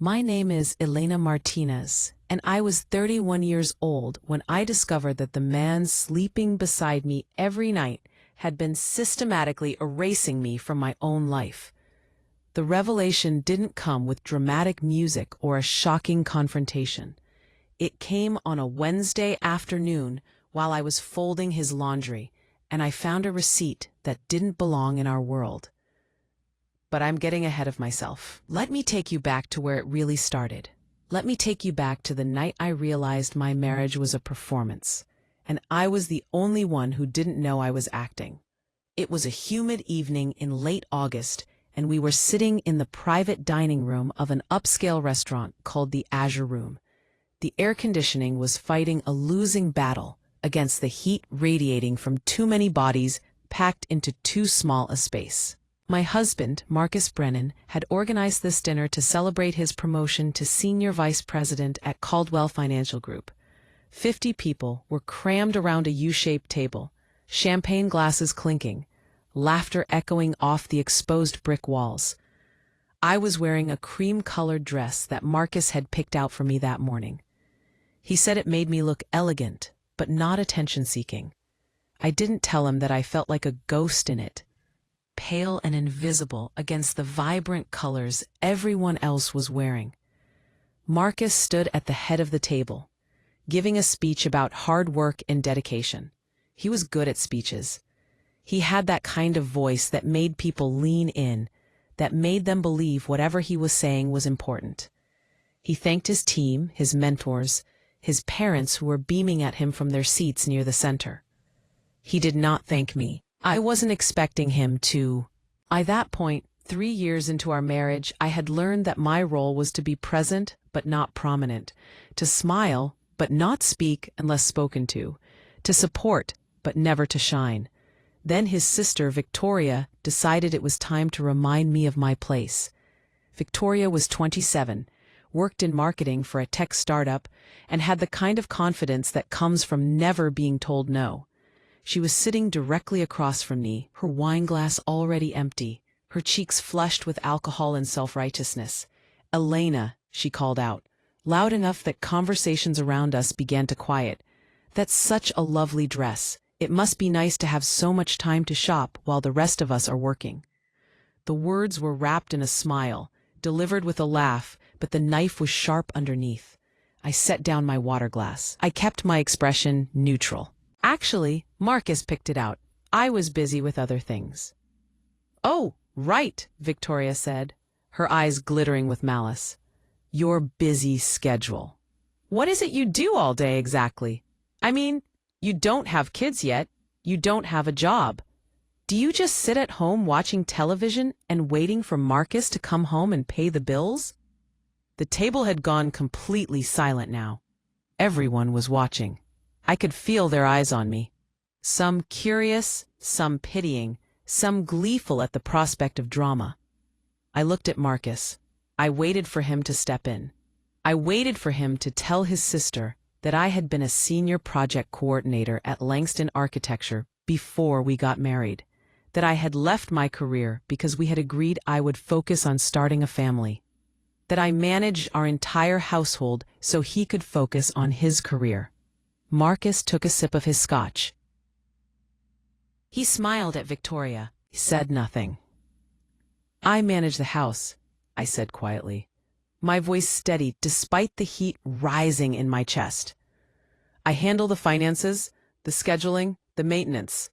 My name is Elena Martinez, and I was 31 years old when I discovered that the man sleeping beside me every night had been systematically erasing me from my own life. The revelation didn't come with dramatic music or a shocking confrontation. It came on a Wednesday afternoon while I was folding his laundry, and I found a receipt that didn't belong in our world. But I'm getting ahead of myself. Let me take you back to where it really started. Let me take you back to the night I realized my marriage was a performance, and I was the only one who didn't know I was acting. It was a humid evening in late August, and we were sitting in the private dining room of an upscale restaurant called the Azure Room. The air conditioning was fighting a losing battle against the heat radiating from too many bodies packed into too small a space. My husband, Marcus Brennan, had organized this dinner to celebrate his promotion to Senior Vice President at Caldwell Financial Group. 50 people were crammed around a U-shaped table, champagne glasses clinking, laughter echoing off the exposed brick walls. I was wearing a cream-colored dress that Marcus had picked out for me that morning. He said it made me look elegant, but not attention-seeking. I didn't tell him that I felt like a ghost in it, pale and invisible against the vibrant colors everyone else was wearing. Marcus stood at the head of the table, giving a speech about hard work and dedication. He was good at speeches. He had that kind of voice that made people lean in, that made them believe whatever he was saying was important. He thanked his team, his mentors, his parents who were beaming at him from their seats near the center. He did not thank me. I wasn't expecting him to. By that point, 3 years into our marriage, I had learned that my role was to be present but not prominent, to smile but not speak unless spoken to support but never to shine. Then his sister, Victoria, decided it was time to remind me of my place. Victoria was 27, worked in marketing for a tech startup, and had the kind of confidence that comes from never being told no. She was sitting directly across from me, her wine glass already empty, her cheeks flushed with alcohol and self-righteousness. "Elena," she called out, loud enough that conversations around us began to quiet. "That's such a lovely dress. It must be nice to have so much time to shop while the rest of us are working." The words were wrapped in a smile, delivered with a laugh, but the knife was sharp underneath. I set down my water glass. I kept my expression neutral. Actually, Marcus picked it out. I was busy with other things. "Oh, right," Victoria said, her eyes glittering with malice. "Your busy schedule. What is it you do all day exactly? I mean, you don't have kids yet. You don't have a job. Do you just sit at home watching television and waiting for Marcus to come home and pay the bills?" The table had gone completely silent now. Everyone was watching. I could feel their eyes on me. Some curious, some pitying, some gleeful at the prospect of drama. I looked at Marcus. I waited for him to step in. I waited for him to tell his sister that I had been a senior project coordinator at Langston Architecture before we got married, that I had left my career because we had agreed I would focus on starting a family, that I managed our entire household so he could focus on his career. Marcus took a sip of his scotch. He smiled at Victoria. He said nothing. "I manage the house," I said quietly, my voice steady despite the heat rising in my chest. "I handle the finances, the scheduling, the maintenance.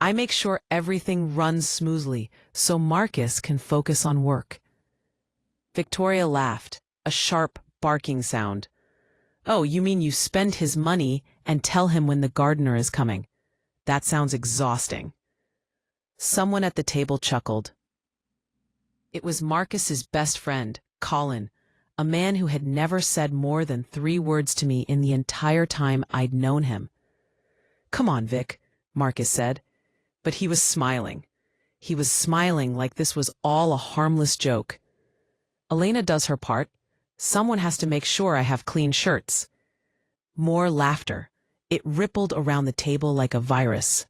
I make sure everything runs smoothly so Marcus can focus on work." Victoria laughed, a sharp, barking sound. "Oh, you mean you spend his money and tell him when the gardener is coming? That sounds exhausting." Someone at the table chuckled. It was Marcus's best friend, Colin, a man who had never said more than 3 words to me in the entire time I'd known him. "Come on, Vic," Marcus said. But he was smiling. He was smiling like this was all a harmless joke. "Elena does her part. Someone has to make sure I have clean shirts." More laughter. It rippled around the table like a virus.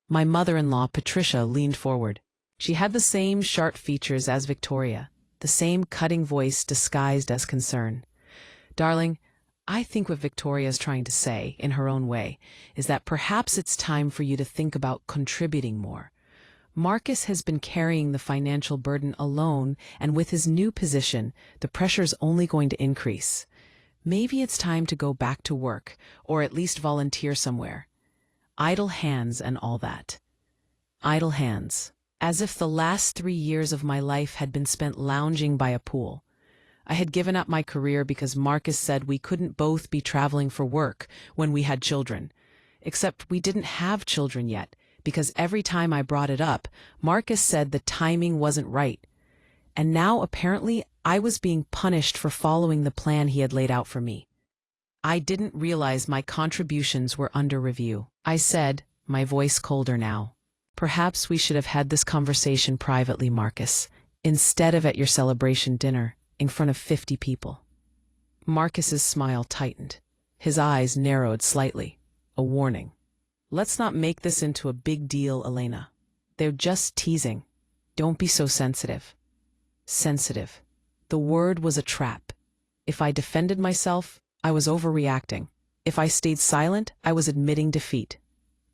My mother-in-law, Patricia, leaned forward. She had the same sharp features as Victoria, the same cutting voice disguised as concern. "Darling, I think what Victoria's trying to say, in her own way, is that perhaps it's time for you to think about contributing more. Marcus has been carrying the financial burden alone, and with his new position, the pressure's only going to increase. Maybe it's time to go back to work, or at least volunteer somewhere. Idle hands and all that." Idle hands. As if the last 3 years of my life had been spent lounging by a pool. I had given up my career because Marcus said we couldn't both be traveling for work when we had children. Except we didn't have children yet, because every time I brought it up, Marcus said the timing wasn't right. And now apparently I was being punished for following the plan he had laid out for me. I didn't realize my contributions were under review. I said, my voice colder now, "Perhaps we should have had this conversation privately, Marcus, instead of at your celebration dinner, in front of 50 people. Marcus's smile tightened. His eyes narrowed slightly. A warning. "Let's not make this into a big deal, Elena. They're just teasing. Don't be so sensitive." Sensitive. The word was a trap. If I defended myself, I was overreacting. If I stayed silent, I was admitting defeat.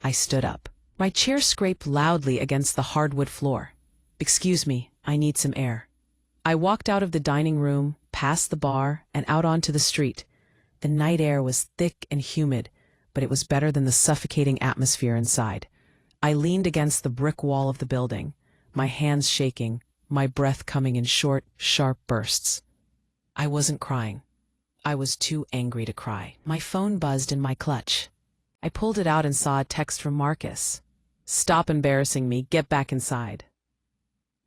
I stood up. My chair scraped loudly against the hardwood floor. "Excuse me, I need some air." I walked out of the dining room, past the bar, and out onto the street. The night air was thick and humid, but it was better than the suffocating atmosphere inside. I leaned against the brick wall of the building, my hands shaking, my breath coming in short, sharp bursts. I wasn't crying. I was too angry to cry. My phone buzzed in my clutch. I pulled it out and saw a text from Marcus. "Stop embarrassing me, get back inside."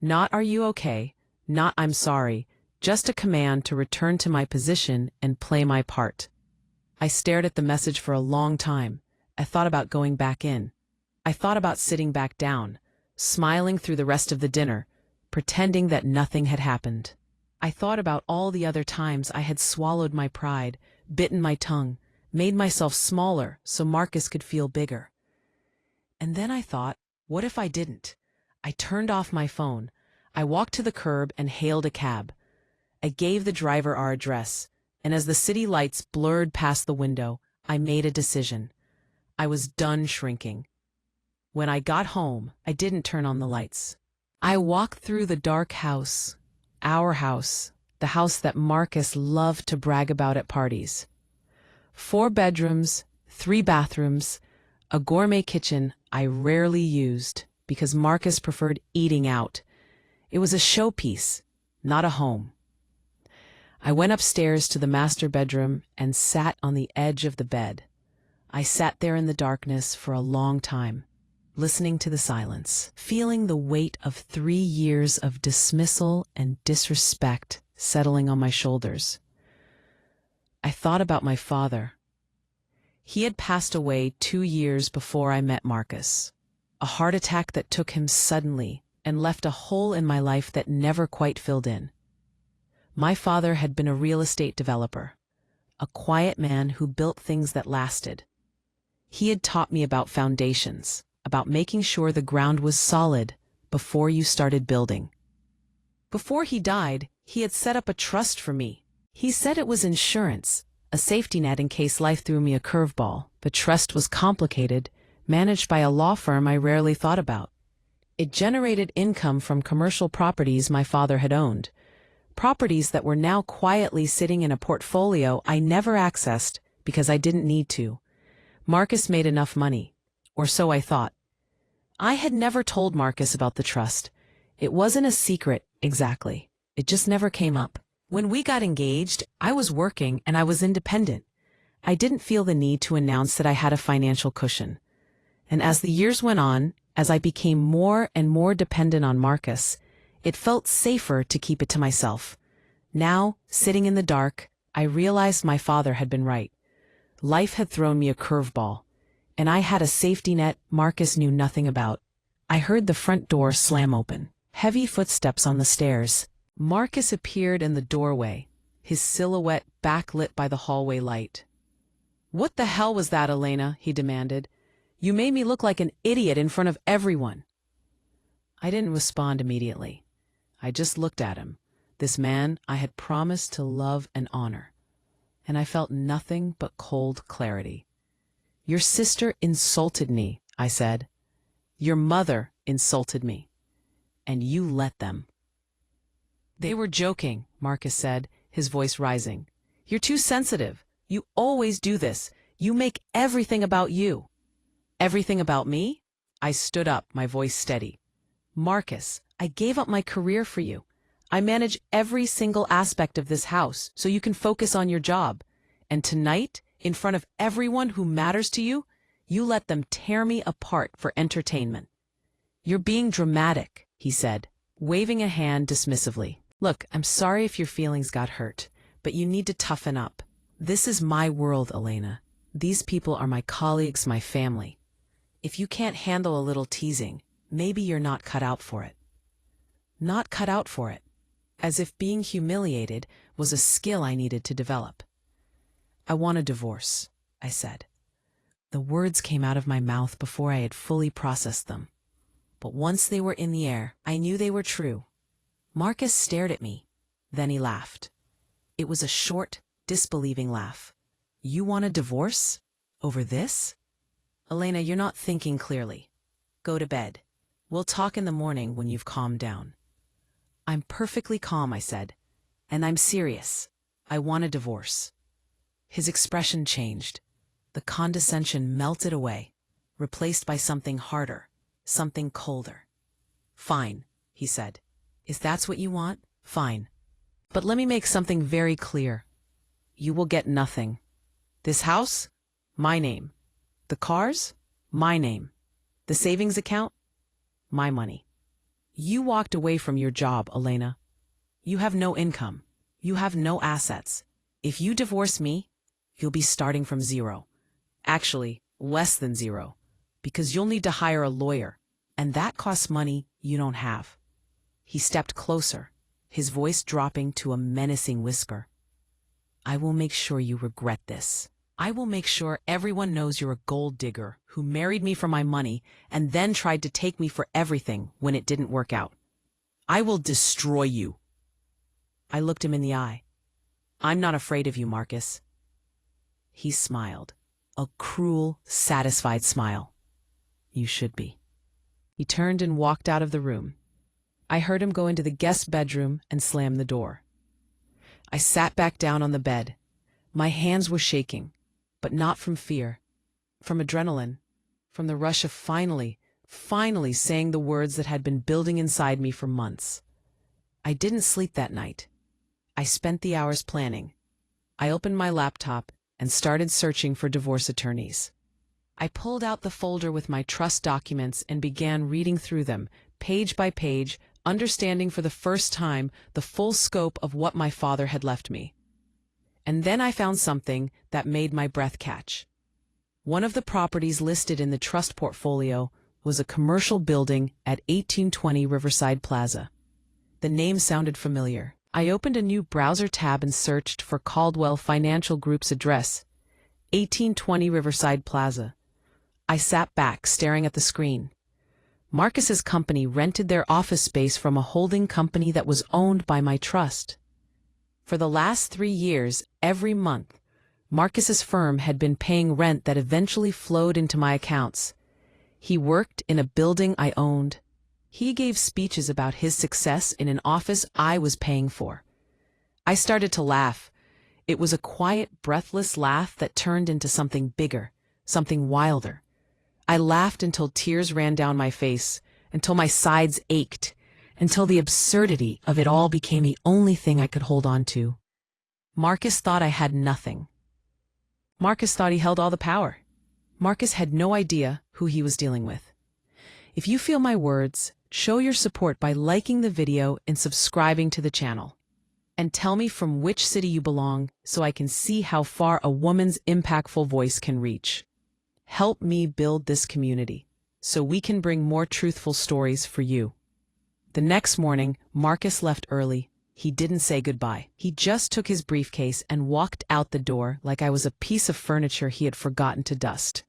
Not "Are you okay?" Not "I'm sorry," just a command to return to my position and play my part. I stared at the message for a long time. I thought about going back in. I thought about sitting back down, smiling through the rest of the dinner, pretending that nothing had happened. I thought about all the other times I had swallowed my pride, bitten my tongue, made myself smaller so Marcus could feel bigger. And then I thought, what if I didn't? I turned off my phone. I walked to the curb and hailed a cab. I gave the driver our address, and as the city lights blurred past the window, I made a decision. I was done shrinking. When I got home, I didn't turn on the lights. I walked through the dark house, our house, the house that Marcus loved to brag about at parties. 4 bedrooms, 3 bathrooms, a gourmet kitchen I rarely used because Marcus preferred eating out. It was a showpiece, not a home. I went upstairs to the master bedroom and sat on the edge of the bed. I sat there in the darkness for a long time, listening to the silence, feeling the weight of 3 years of dismissal and disrespect settling on my shoulders. I thought about my father. He had passed away 2 years before I met Marcus. A heart attack that took him suddenly and left a hole in my life that never quite filled in. My father had been a real estate developer, a quiet man who built things that lasted. He had taught me about foundations, about making sure the ground was solid before you started building. Before he died, he had set up a trust for me. He said it was insurance, a safety net in case life threw me a curveball. The trust was complicated, managed by a law firm I rarely thought about. It generated income from commercial properties my father had owned, properties that were now quietly sitting in a portfolio I never accessed because I didn't need to. Marcus made enough money, or so I thought. I had never told Marcus about the trust. It wasn't a secret, exactly. It just never came up. When we got engaged, I was working and I was independent. I didn't feel the need to announce that I had a financial cushion. And as the years went on, as I became more and more dependent on Marcus, it felt safer to keep it to myself. Now, sitting in the dark, I realized my father had been right. Life had thrown me a curveball, and I had a safety net Marcus knew nothing about. I heard the front door slam open. Heavy footsteps on the stairs. Marcus appeared in the doorway, his silhouette backlit by the hallway light. "What the hell was that, Elena?" he demanded. "You made me look like an idiot in front of everyone." I didn't respond immediately. I just looked at him, this man I had promised to love and honor. And I felt nothing but cold clarity. "Your sister insulted me," I said. "Your mother insulted me. And you let them." "They were joking," Marcus said, his voice rising. "You're too sensitive. You always do this. You make everything about you." "Everything about me?" I stood up, my voice steady. "Marcus, I gave up my career for you. I manage every single aspect of this house so you can focus on your job. And tonight, in front of everyone who matters to you, you let them tear me apart for entertainment." "You're being dramatic," he said, waving a hand dismissively. "Look, I'm sorry if your feelings got hurt, but you need to toughen up. This is my world, Elena. These people are my colleagues, my family. If you can't handle a little teasing, maybe you're not cut out for it." Not cut out for it. As if being humiliated was a skill I needed to develop. "I want a divorce," I said. The words came out of my mouth before I had fully processed them. But once they were in the air, I knew they were true. Marcus stared at me. Then he laughed. It was a short, disbelieving laugh. "You want a divorce? Over this?" "Elena, you're not thinking clearly. Go to bed. We'll talk in the morning when you've calmed down." "I'm perfectly calm," I said. "And I'm serious. I want a divorce." His expression changed. The condescension melted away, replaced by something harder, something colder. "Fine," he said. "If that's what you want, fine. But let me make something very clear. You will get nothing. This house? My name. The cars? My name. The savings account? My money. You walked away from your job, Elena. You have no income. You have no assets. If you divorce me, you'll be starting from zero. Actually, less than zero, because you'll need to hire a lawyer, and that costs money you don't have." He stepped closer, his voice dropping to a menacing whisper. "I will make sure you regret this. I will make sure everyone knows you're a gold digger who married me for my money and then tried to take me for everything when it didn't work out. I will destroy you." I looked him in the eye. "I'm not afraid of you, Marcus." He smiled, a cruel, satisfied smile. "You should be." He turned and walked out of the room. I heard him go into the guest bedroom and slam the door. I sat back down on the bed. My hands were shaking, but not from fear, from adrenaline, from the rush of finally saying the words that had been building inside me for months. I didn't sleep that night. I spent the hours planning. I opened my laptop and started searching for divorce attorneys. I pulled out the folder with my trust documents and began reading through them, page by page, understanding for the first time the full scope of what my father had left me. And then I found something that made my breath catch. One of the properties listed in the trust portfolio was a commercial building at 1820 Riverside Plaza. The name sounded familiar. I opened a new browser tab and searched for Caldwell Financial Group's address, 1820 Riverside Plaza. I sat back, staring at the screen. Marcus's company rented their office space from a holding company that was owned by my trust. For the last 3 years, every month, Marcus's firm had been paying rent that eventually flowed into my accounts. He worked in a building I owned. He gave speeches about his success in an office I was paying for. I started to laugh. It was a quiet, breathless laugh that turned into something bigger, something wilder. I laughed until tears ran down my face, until my sides ached, until the absurdity of it all became the only thing I could hold on to. Marcus thought I had nothing. Marcus thought he held all the power. Marcus had no idea who he was dealing with. If you feel my words, show your support by liking the video and subscribing to the channel. And tell me from which city you belong so I can see how far a woman's impactful voice can reach. Help me build this community so we can bring more truthful stories for you. The next morning, Marcus left early. He didn't say goodbye. He just took his briefcase and walked out the door like I was a piece of furniture he had forgotten to dust.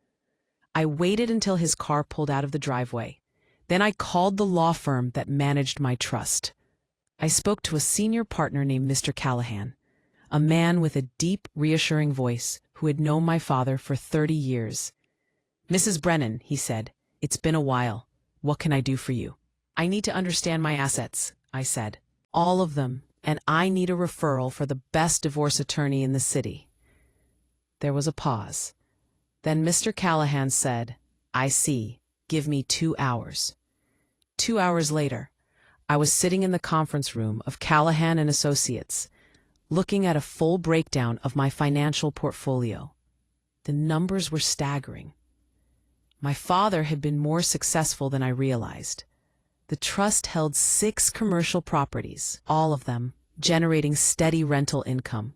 I waited until his car pulled out of the driveway. Then I called the law firm that managed my trust. I spoke to a senior partner named Mr. Callahan, a man with a deep, reassuring voice who had known my father for 30 years. "Mrs. Brennan," he said, "it's been a while. What can I do for you?" "I need to understand my assets," I said. "All of them, and I need a referral for the best divorce attorney in the city." There was a pause. Then Mr. Callahan said, "I see. Give me 2 hours." 2 hours later, I was sitting in the conference room of Callahan and Associates, looking at a full breakdown of my financial portfolio. The numbers were staggering. My father had been more successful than I realized. The trust held 6 commercial properties, all of them generating steady rental income.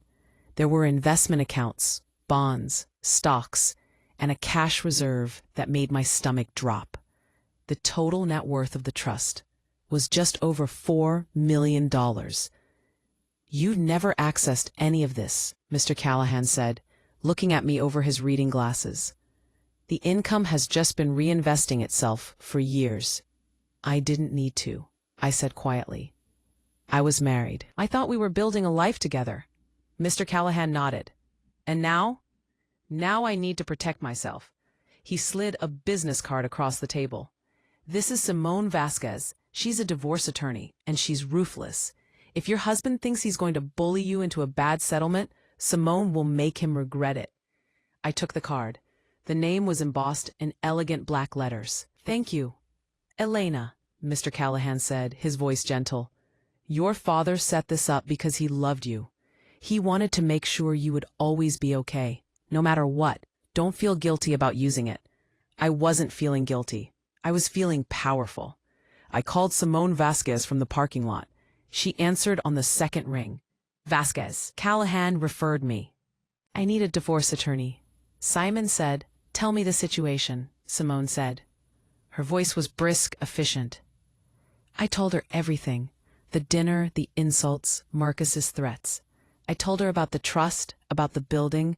There were investment accounts, bonds, stocks, and a cash reserve that made my stomach drop. The total net worth of the trust was just over $4 million. "You've never accessed any of this," Mr. Callahan said, looking at me over his reading glasses. "The income has just been reinvesting itself for years." "I didn't need to," I said quietly. "I was married. I thought we were building a life together." Mr. Callahan nodded. "And now? Now I need to protect myself." He slid a business card across the table. "This is Simone Vasquez. She's a divorce attorney, and she's ruthless. If your husband thinks he's going to bully you into a bad settlement, Simone will make him regret it." I took the card. The name was embossed in elegant black letters. "Thank you." "Elena," Mr. Callahan said, his voice gentle, "your father set this up because he loved you. He wanted to make sure you would always be okay, no matter what. Don't feel guilty about using it." I wasn't feeling guilty. I was feeling powerful. I called Simone Vasquez from the parking lot. She answered on the second ring. "Vasquez, Callahan referred me." "I need a divorce attorney." Simon said. "Tell me the situation," Simone said. Her voice was brisk, efficient. I told her everything. The dinner, the insults, Marcus's threats. I told her about the trust, about the building,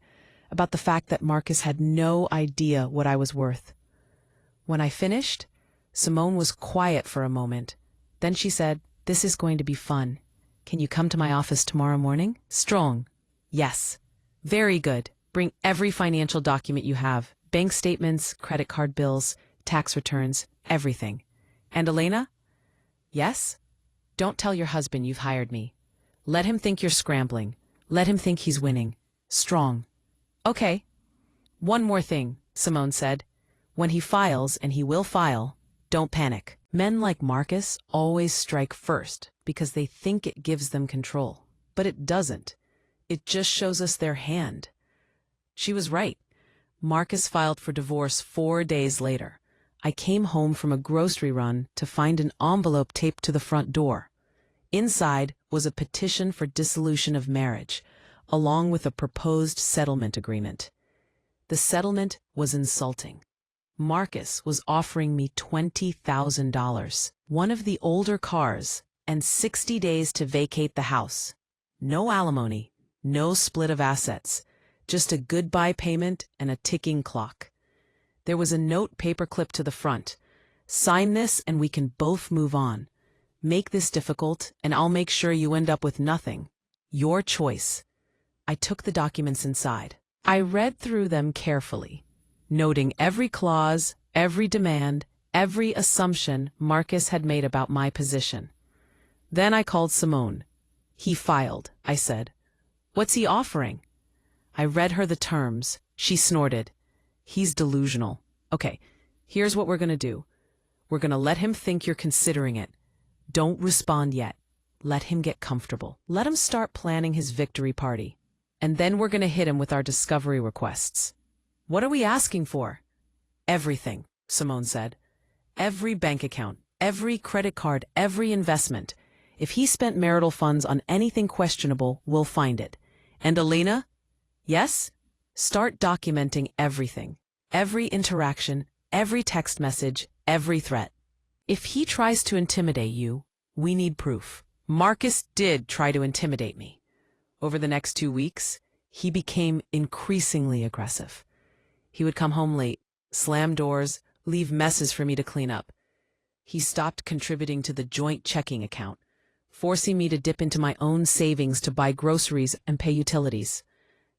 about the fact that Marcus had no idea what I was worth. When I finished, Simone was quiet for a moment. Then she said, "This is going to be fun. Can you come to my office tomorrow morning?" "Strong." "Yes." "Very good. Bring every financial document you have. Bank statements, credit card bills, tax returns, everything." "And Elena?" "Yes?" "Don't tell your husband you've hired me. Let him think you're scrambling. Let him think he's winning." "Strong." "Okay." "One more thing," Simone said. "When he files, and he will file, don't panic. Men like Marcus always strike first because they think it gives them control. But it doesn't. It just shows us their hand." She was right. Marcus filed for divorce 4 days later. I came home from a grocery run to find an envelope taped to the front door. Inside was a petition for dissolution of marriage, along with a proposed settlement agreement. The settlement was insulting. Marcus was offering me $20,000, one of the older cars, and 60 days to vacate the house. No alimony, no split of assets, just a goodbye payment and a ticking clock. There was a note paperclipped to the front. "Sign this and we can both move on. Make this difficult and I'll make sure you end up with nothing. Your choice." I took the documents inside. I read through them carefully, noting every clause, every demand, every assumption Marcus had made about my position. Then I called Simone. "He filed," I said. "What's he offering?" I read her the terms. She snorted. "He's delusional. Okay, here's what we're going to do. We're going to let him think you're considering it. Don't respond yet. Let him get comfortable. Let him start planning his victory party. And then we're going to hit him with our discovery requests." "What are we asking for?" "Everything," Simone said. "Every bank account, every credit card, every investment. If he spent marital funds on anything questionable, we'll find it. And Elena?" "Yes?" "Start documenting everything. Every interaction, every text message, every threat. If he tries to intimidate you, we need proof." Marcus did try to intimidate me. Over the next 2 weeks, he became increasingly aggressive. He would come home late, slam doors, leave messes for me to clean up. He stopped contributing to the joint checking account, forcing me to dip into my own savings to buy groceries and pay utilities.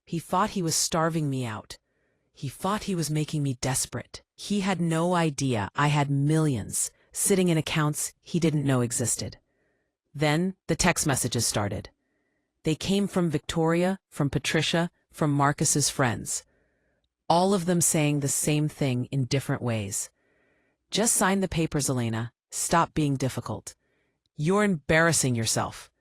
He thought he was starving me out. He thought he was making me desperate. He had no idea I had millions sitting in accounts he didn't know existed. Then the text messages started. They came from Victoria, from Patricia, from Marcus's friends. All of them saying the same thing in different ways. Just sign the papers, Elena. Stop being difficult. You're embarrassing yourself.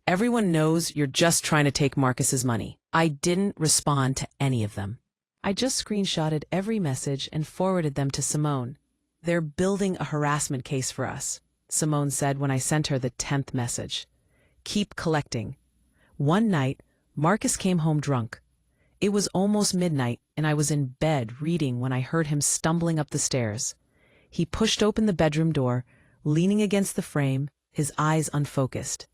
Everyone knows you're just trying to take Marcus's money. I didn't respond to any of them. I just screenshotted every message and forwarded them to Simone. They're building a harassment case for us, Simone said when I sent her the 10th message. Keep collecting. One night, Marcus came home drunk. It was almost midnight, and I was in bed reading when I heard him stumbling up the stairs. He pushed open the bedroom door, leaning against the frame, his eyes unfocused.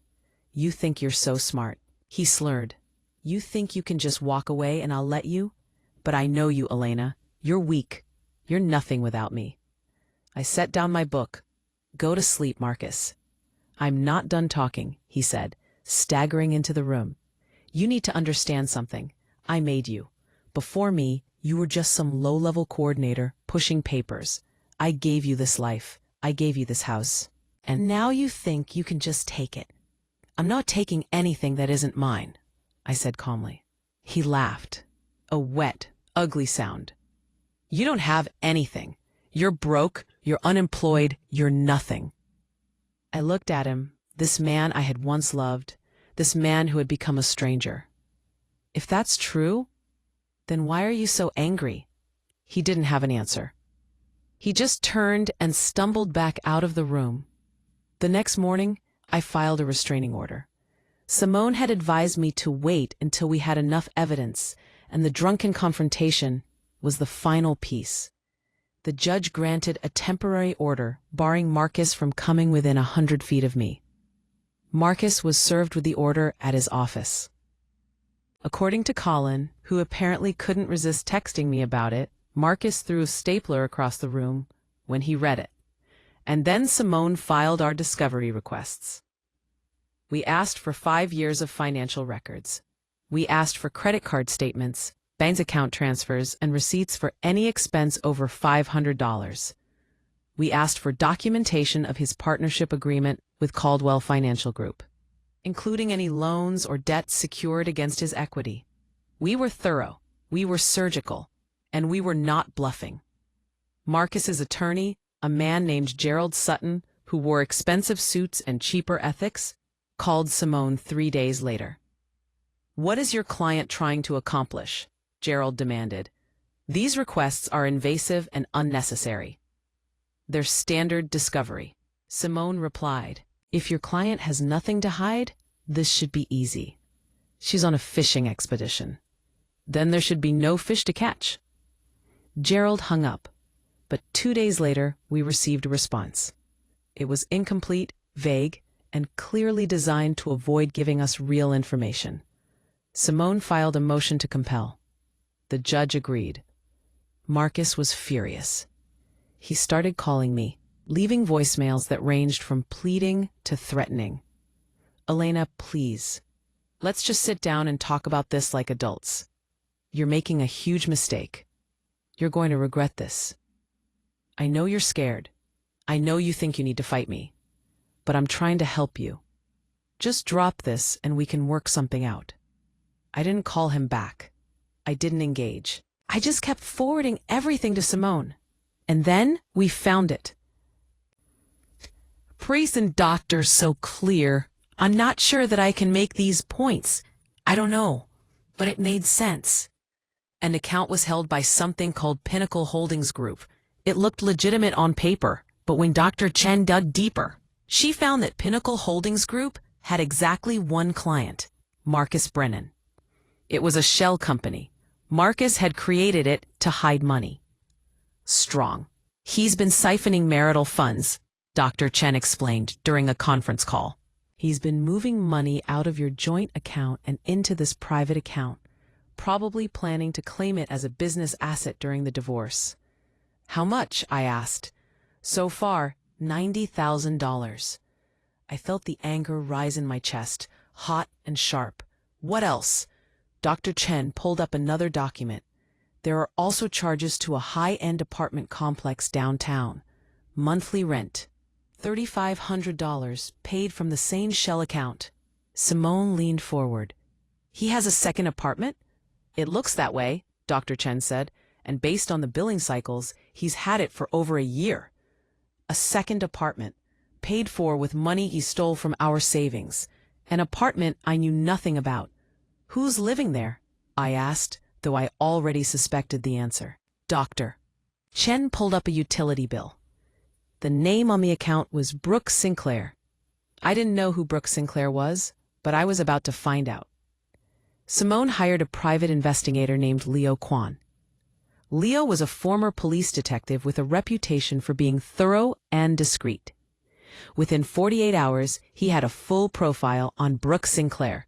You think you're so smart, he slurred. You think you can just walk away and I'll let you? But I know you, Elena. You're weak. You're nothing without me. I set down my book. Go to sleep, Marcus. I'm not done talking, he said, staggering into the room. You need to understand something. I made you. Before me, you were just some low-level coordinator pushing papers. I gave you this life. I gave you this house. And now you think you can just take it. I'm not taking anything that isn't mine, I said calmly. He laughed. A wet, ugly sound. You don't have anything. You're broke, you're unemployed, you're nothing. I looked at him, this man I had once loved, this man who had become a stranger. If that's true, then why are you so angry? He didn't have an answer. He just turned and stumbled back out of the room. The next morning, I filed a restraining order. Simone had advised me to wait until we had enough evidence, and the drunken confrontation was the final piece. The judge granted a temporary order barring Marcus from coming within 100 feet of me. Marcus was served with the order at his office. According to Colin, who apparently couldn't resist texting me about it, Marcus threw a stapler across the room when he read it. And then Simone filed our discovery requests. We asked for 5 years of financial records. We asked for credit card statements, bank account transfers, and receipts for any expense over $500. We asked for documentation of his partnership agreement with Caldwell Financial Group, including any loans or debts secured against his equity. We were thorough, we were surgical, and we were not bluffing. Marcus's attorney, a man named Gerald Sutton, who wore expensive suits and cheaper ethics, called Simone 3 days later. What is your client trying to accomplish? Gerald demanded. These requests are invasive and unnecessary. They're standard discovery. Simone replied, if your client has nothing to hide, this should be easy. She's on a fishing expedition. Then there should be no fish to catch. Gerald hung up, but 2 days later we received a response. It was incomplete, vague, and clearly designed to avoid giving us real information. Simone filed a motion to compel. The judge agreed. Marcus was furious. He started calling me, leaving voicemails that ranged from pleading to threatening. Elena, please. Let's just sit down and talk about this like adults. You're making a huge mistake. You're going to regret this. I know you're scared. I know you think you need to fight me. But I'm trying to help you. Just drop this and we can work something out. I didn't call him back. I didn't engage. I just kept forwarding everything to Simone. And then we found it. Priest and doctor so clear. I'm not sure that I can make these points. I don't know, but it made sense. An account was held by something called Pinnacle Holdings Group. It looked legitimate on paper, but when Dr. Chen dug deeper, she found that Pinnacle Holdings Group had exactly one client, Marcus Brennan. It was a shell company. Marcus had created it to hide money. Strong. He's been siphoning marital funds, Dr. Chen explained during a conference call. He's been moving money out of your joint account and into this private account, probably planning to claim it as a business asset during the divorce. How much? I asked. So far, $90,000. I felt the anger rise in my chest, hot and sharp. What else? Dr. Chen pulled up another document. There are also charges to a high-end apartment complex downtown. Monthly rent, $3,500, paid from the same Shell account. Simone leaned forward. He has a second apartment? It looks that way, Dr. Chen said, and based on the billing cycles, he's had it for over a year. A second apartment, paid for with money he stole from our savings. An apartment I knew nothing about. Who's living there? I asked, though I already suspected the answer. Dr. Chen pulled up a utility bill. The name on the account was Brooke Sinclair. I didn't know who Brooke Sinclair was, but I was about to find out. Simone hired a private investigator named Leo Kwan. Leo was a former police detective with a reputation for being thorough and discreet. Within 48 hours, he had a full profile on Brooke Sinclair.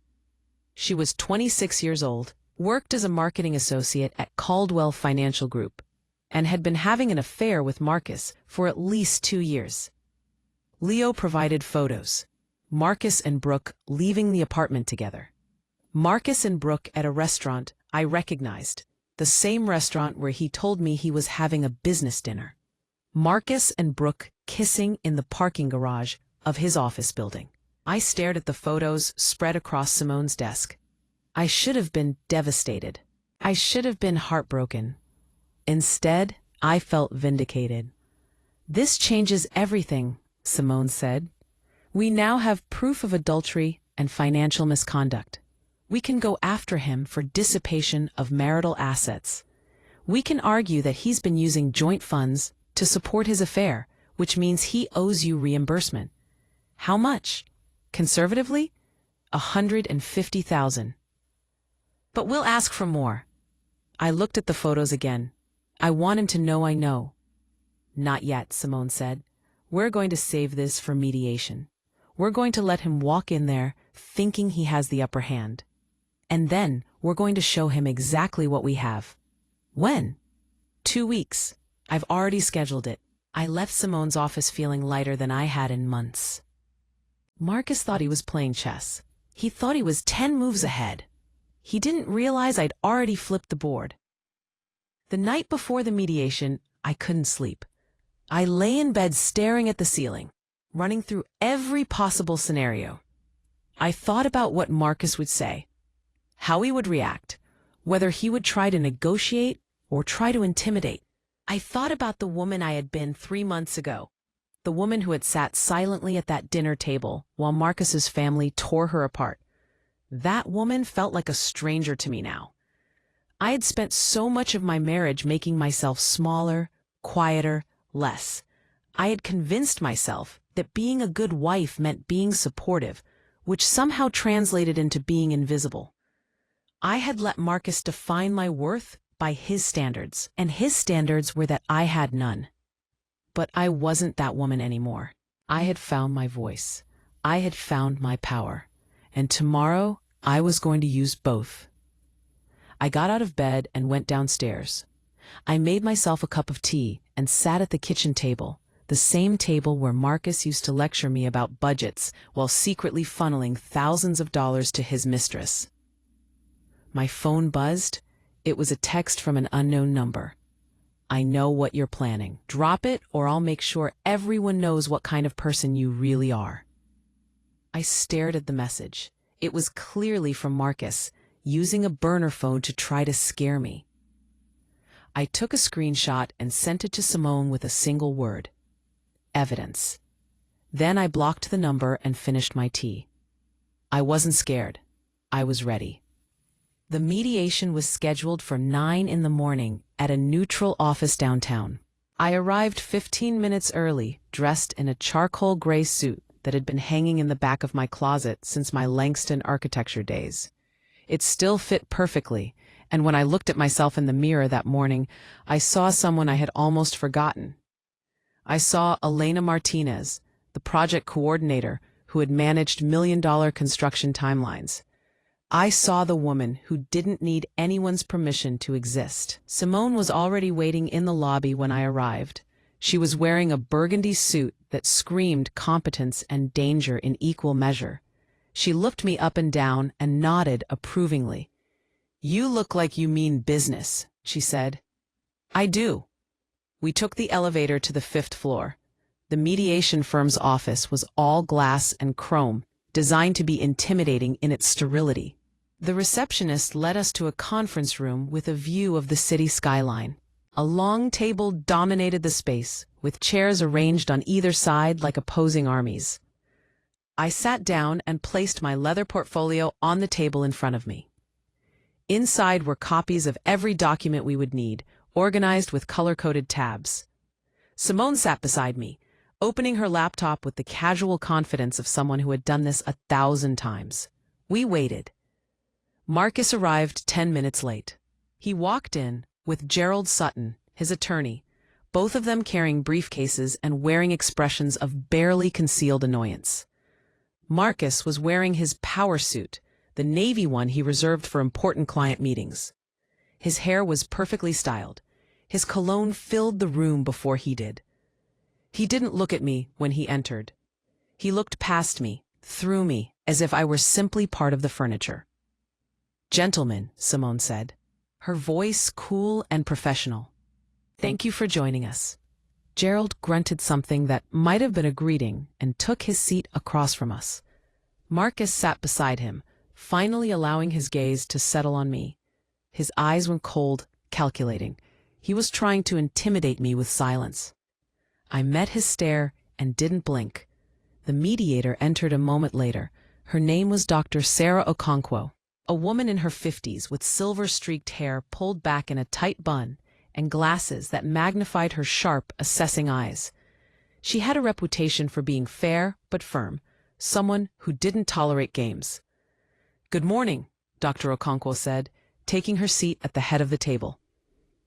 She was 26 years old, worked as a marketing associate at Caldwell Financial Group, and had been having an affair with Marcus for at least 2 years. Leo provided photos. Marcus and Brooke leaving the apartment together. Marcus and Brooke at a restaurant I recognized, the same restaurant where he told me he was having a business dinner. Marcus and Brooke kissing in the parking garage of his office building. I stared at the photos spread across Simone's desk. I should have been devastated. I should have been heartbroken. Instead, I felt vindicated. This changes everything, Simone said. We now have proof of adultery and financial misconduct. We can go after him for dissipation of marital assets. We can argue that he's been using joint funds to support his affair, which means he owes you reimbursement. How much? Conservatively, $150,000. But we'll ask for more. I looked at the photos again. I want him to know I know. Not yet, Simone said. We're going to save this for mediation. We're going to let him walk in there thinking he has the upper hand. And then we're going to show him exactly what we have. When? 2 weeks. I've already scheduled it. I left Simone's office feeling lighter than I had in months. Marcus thought he was playing chess. He thought he was 10 moves ahead. He didn't realize I'd already flipped the board. The night before the mediation, I couldn't sleep. I lay in bed staring at the ceiling, running through every possible scenario. I thought about what Marcus would say, how he would react, whether he would try to negotiate or try to intimidate. I thought about the woman I had been 3 months ago, the woman who had sat silently at that dinner table while Marcus's family tore her apart. That woman felt like a stranger to me now. I had spent so much of my marriage making myself smaller, quieter, less. I had convinced myself that being a good wife meant being supportive, which somehow translated into being invisible. I had let Marcus define my worth by his standards, and his standards were that I had none. But I wasn't that woman anymore. I had found my voice. I had found my power. And tomorrow, I was going to use both. I got out of bed and went downstairs. I made myself a cup of tea and sat at the kitchen table, the same table where Marcus used to lecture me about budgets while secretly funneling thousands of dollars to his mistress. My phone buzzed. It was a text from an unknown number. I know what you're planning. Drop it or I'll make sure everyone knows what kind of person you really are. I stared at the message. It was clearly from Marcus, using a burner phone to try to scare me. I took a screenshot and sent it to Simone with a single word: evidence. Then I blocked the number and finished my tea. I wasn't scared. I was ready. The mediation was scheduled for 9 in the morning at a neutral office downtown. I arrived 15 minutes early, dressed in a charcoal gray suit that had been hanging in the back of my closet since my Langston architecture days. It still fit perfectly, and when I looked at myself in the mirror that morning, I saw someone I had almost forgotten. I saw Elena Martinez, the project coordinator who had managed million-dollar construction timelines. I saw the woman who didn't need anyone's permission to exist. Simone was already waiting in the lobby when I arrived. She was wearing a burgundy suit that screamed competence and danger in equal measure. She looked me up and down and nodded approvingly. "You look like you mean business," she said. "I do." We took the elevator to the 5th floor. The mediation firm's office was all glass and chrome, designed to be intimidating in its sterility. The receptionist led us to a conference room with a view of the city skyline. A long table dominated the space, with chairs arranged on either side like opposing armies. I sat down and placed my leather portfolio on the table in front of me. Inside were copies of every document we would need, organized with color-coded tabs. Simone sat beside me, opening her laptop with the casual confidence of someone who had done this 1,000 times. We waited. Marcus arrived 10 minutes late. He walked in with Gerald Sutton, his attorney, both of them carrying briefcases and wearing expressions of barely concealed annoyance. Marcus was wearing his power suit, the navy one he reserved for important client meetings. His hair was perfectly styled. His cologne filled the room before he did. He didn't look at me when he entered. He looked past me, through me, as if I were simply part of the furniture. "Gentlemen," Simone said, her voice cool and professional. "Thank you for joining us." Gerald grunted something that might have been a greeting and took his seat across from us. Marcus sat beside him, finally allowing his gaze to settle on me. His eyes were cold, calculating. He was trying to intimidate me with silence. I met his stare and didn't blink. The mediator entered a moment later. Her name was Dr. Sarah Okonkwo, a woman in her 50s with silver-streaked hair pulled back in a tight bun and glasses that magnified her sharp, assessing eyes. She had a reputation for being fair but firm, someone who didn't tolerate games. "Good morning," Dr. Okonkwo said, taking her seat at the head of the table.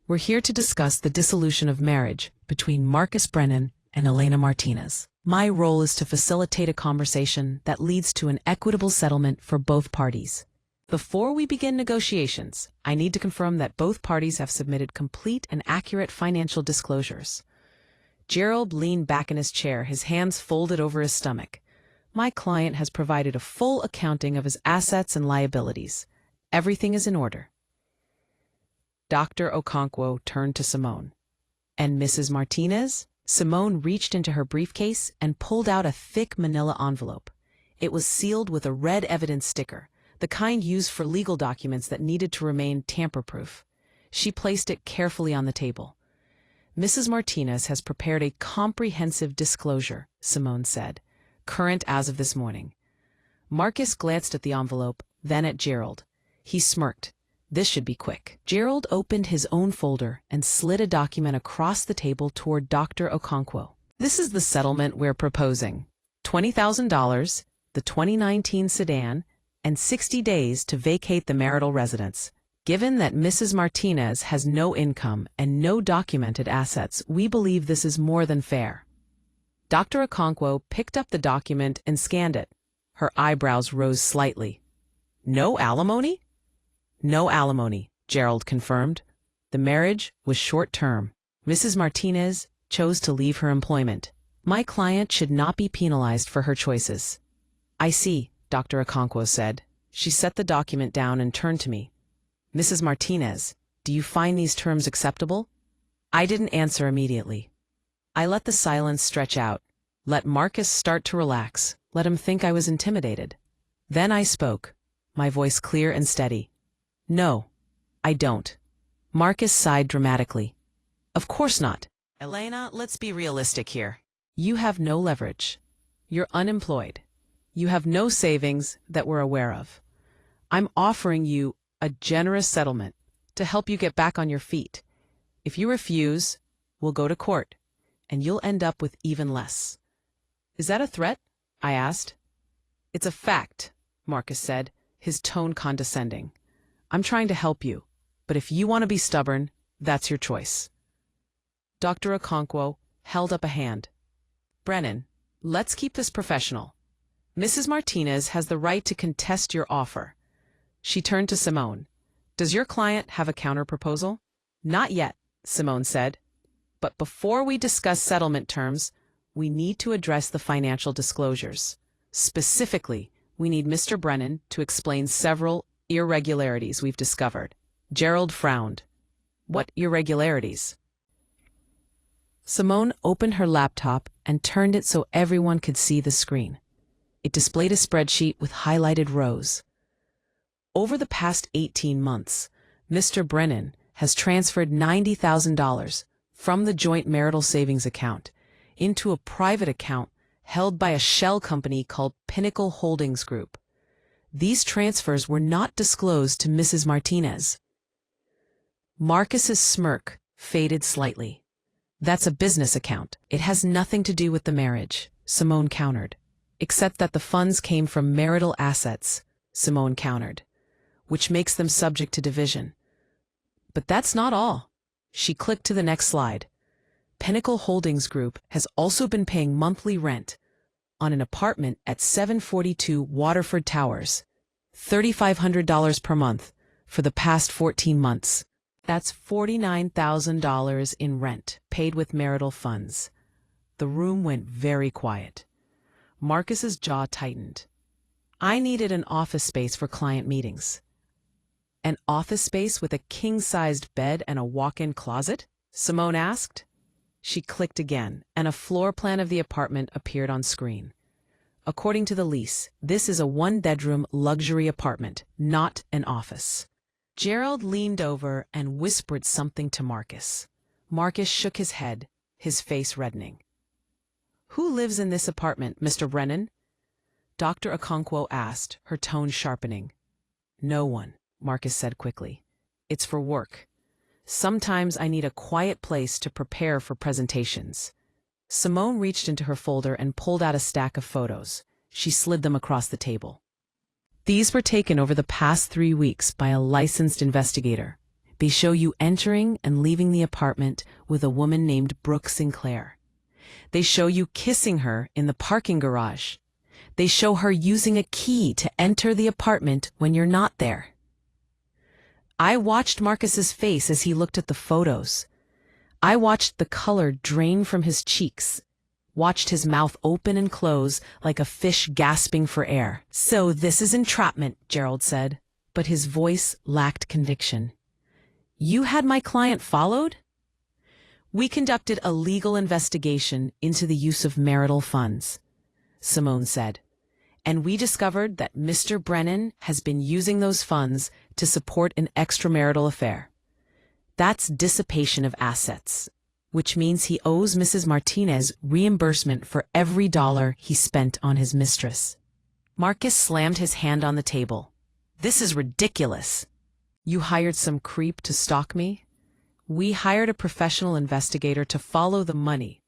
"We're here to discuss the dissolution of marriage between Marcus Brennan and Elena Martinez. My role is to facilitate a conversation that leads to an equitable settlement for both parties. Before we begin negotiations, I need to confirm that both parties have submitted complete and accurate financial disclosures." Gerald leaned back in his chair, his hands folded over his stomach. "My client has provided a full accounting of his assets and liabilities. Everything is in order." Dr. Okonkwo turned to Simone. "And Mrs. Martinez?" Simone reached into her briefcase and pulled out a thick manila envelope. It was sealed with a red evidence sticker, the kind used for legal documents that needed to remain tamper-proof. She placed it carefully on the table. "Mrs. Martinez has prepared a comprehensive disclosure," Simone said, "current as of this morning." Marcus glanced at the envelope, then at Gerald. He smirked. This should be quick. Gerald opened his own folder and slid a document across the table toward Dr. Okonkwo. "This is the settlement we're proposing. $20,000, the 2019 sedan, and 60 days to vacate the marital residence. Given that Mrs. Martinez has no income and no documented assets, we believe this is more than fair." Dr. Okonkwo picked up the document and scanned it. Her eyebrows rose slightly. "No alimony?" "No alimony," Gerald confirmed. "The marriage was short-term. Mrs. Martinez chose to leave her employment. My client should not be penalized for her choices." "I see," Dr. Okonkwo said. She set the document down and turned to me. "Mrs. Martinez, do you find these terms acceptable?" I didn't answer immediately. I let the silence stretch out, let Marcus start to relax, let him think I was intimidated. Then I spoke, my voice clear and steady. "No, I don't." Marcus sighed dramatically. "Of course not. Elena, let's be realistic here. You have no leverage. You're unemployed. You have no savings that we're aware of. I'm offering you a generous settlement to help you get back on your feet. If you refuse, we'll go to court, and you'll end up with even less." "Is that a threat?" I asked. "It's a fact," Marcus said, his tone condescending. "I'm trying to help you, but if you want to be stubborn, that's your choice." Dr. Okonkwo held up a hand. "Brennan, let's keep this professional. Mrs. Martinez has the right to contest your offer." She turned to Simone. "Does your client have a counterproposal?" "Not yet," Simone said. "But before we discuss settlement terms, we need to address the financial disclosures. Specifically, we need Mr. Brennan to explain several irregularities we've discovered. Gerald frowned. What irregularities? Simone opened her laptop and turned it so everyone could see the screen. It displayed a spreadsheet with highlighted rows. Over the past 18 months, Mr. Brennan has transferred $90,000 from the joint marital savings account into a private account held by a shell company called Pinnacle Holdings Group. These transfers were not disclosed to Mrs. Martinez. Marcus's smirk faded slightly. That's a business account. It has nothing to do with the marriage, Simone countered. Except that the funds came from marital assets, Simone countered, which makes them subject to division. But that's not all. She clicked to the next slide. Pinnacle Holdings Group has also been paying monthly rent on an apartment at 742 Waterford Towers, $3,500 per month for the past 14 months. That's $49,000 in rent, paid with marital funds. The room went very quiet. Marcus's jaw tightened. I needed an office space for client meetings. An office space with a king-sized bed and a walk-in closet? Simone asked. She clicked again, and a floor plan of the apartment appeared on screen. According to the lease, this is a one-bedroom luxury apartment, not an office. Gerald leaned over and whispered something to Marcus. Marcus shook his head, his face reddening. Who lives in this apartment, Mr. Brennan? Dr. Okonkwo asked, her tone sharpening. No one, Marcus said quickly. It's for work. Sometimes I need a quiet place to prepare for presentations. Simone reached into her folder and pulled out a stack of photos. She slid them across the table. These were taken over the past 3 weeks by a licensed investigator. They show you entering and leaving the apartment with a woman named Brooke Sinclair. They show you kissing her in the parking garage. They show her using a key to enter the apartment when you're not there. I watched Marcus's face as he looked at the photos. I watched the color drain from his cheeks, watched his mouth open and close like a fish gasping for air. So this is entrapment, Gerald said, but his voice lacked conviction. You had my client followed? We conducted a legal investigation into the use of marital funds, Simone said, and we discovered that Mr. Brennan has been using those funds to support an extramarital affair. That's dissipation of assets, which means he owes Mrs. Martinez reimbursement for every dollar he spent on his mistress. Marcus slammed his hand on the table. This is ridiculous. You hired some creep to stalk me? We hired a professional investigator to follow the money,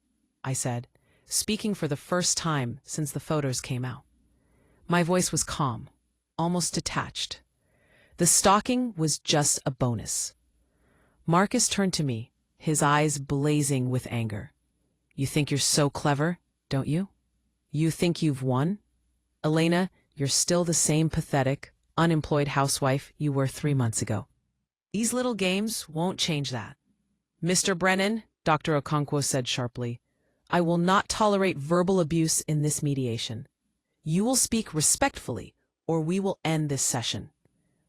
I said, speaking for the first time since the photos came out. My voice was calm, almost detached. The stalking was just a bonus. Marcus turned to me, his eyes blazing with anger. You think you're so clever, don't you? You think you've won? Elena, you're still the same pathetic, unemployed housewife you were 3 months ago. These little games won't change that. Mr. Brennan, Dr. Okonkwo said sharply, I will not tolerate verbal abuse in this mediation. You will speak respectfully, or we will end this session.